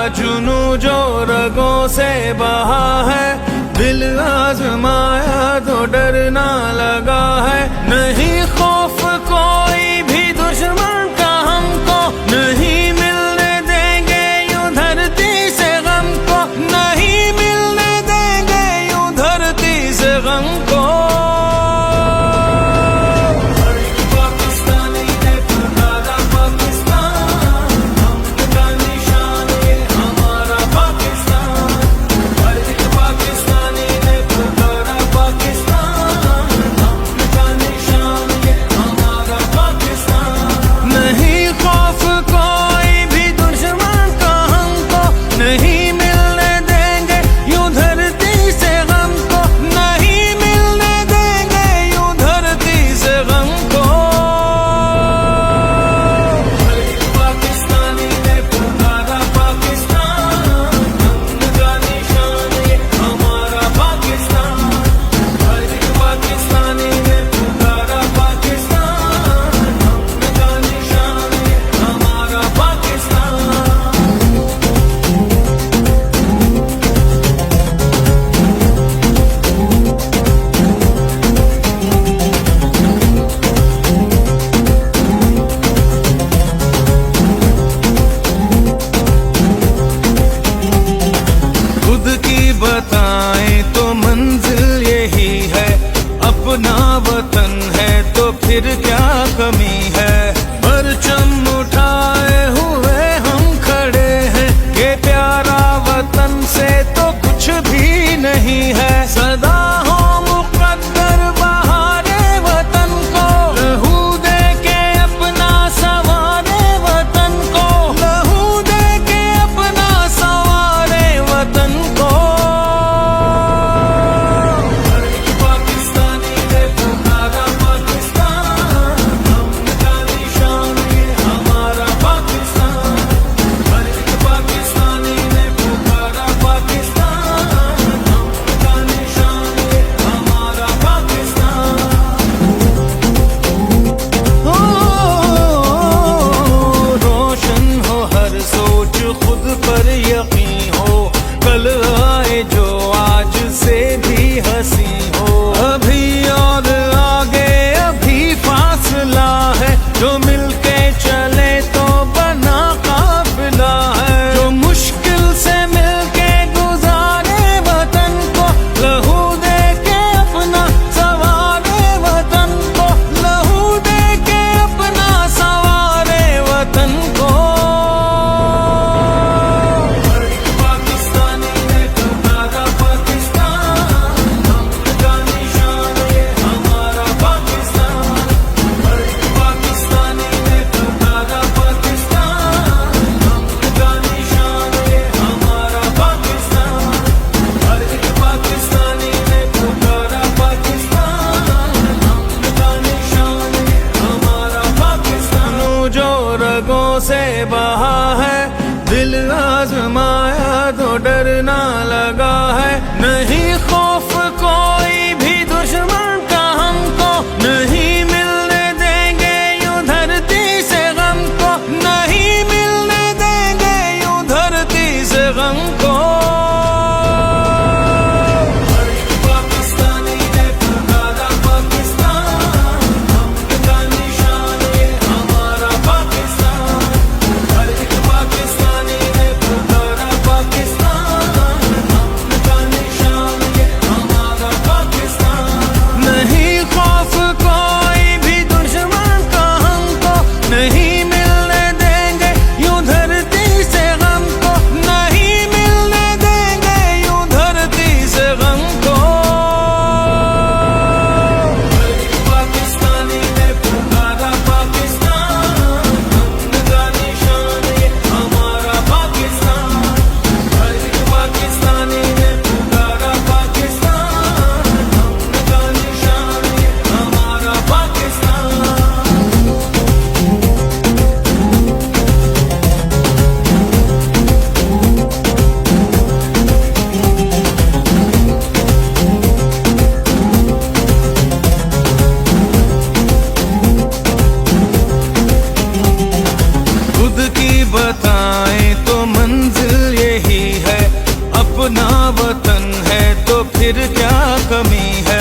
जुनू जो रगों से बहा है, दिल आजमाया तो डरना लगा है। नहीं खौफ कोई भी दुश्मन का हमको, नहीं मिलने देंगे यूं धरती से गम को, नहीं मिलने देंगे यूं धरती से गम को। बताएं तो मंजिल यही है, अपना वतन है तो फिर क्या कमी है। परचम उठाए हुए हम खड़े हैं, ये प्यारा वतन से तो कुछ भी नहीं है। सदा हो मुकद्दर बहारे वतन को, लहू दे के अपना सवारे वतन को, लहू दे के अपना सवारे वतन को। खुद पर यकीन हो, कल आए जो आज से भी हंसी हो। अभी और आगे अभी फासला है, जो मिलके चले तो बना काफिला है। जो मुश्किल से मिलके गुजारे वतन को, लहू दे के अपना सवारे वतन को, लहू दे के अपना सवारे वतन को। रगों से बहा है, दिल आजमाया तो डरना लगा है। नहीं खौफ कोई भी दुश्मन का हमको, नहीं मिलने देंगे यूं धरती से गम को, नहीं मिलने देंगे यूं धरती से गम को। बताएं तो मंजिल यही है, अपना वतन है तो फिर क्या कमी है।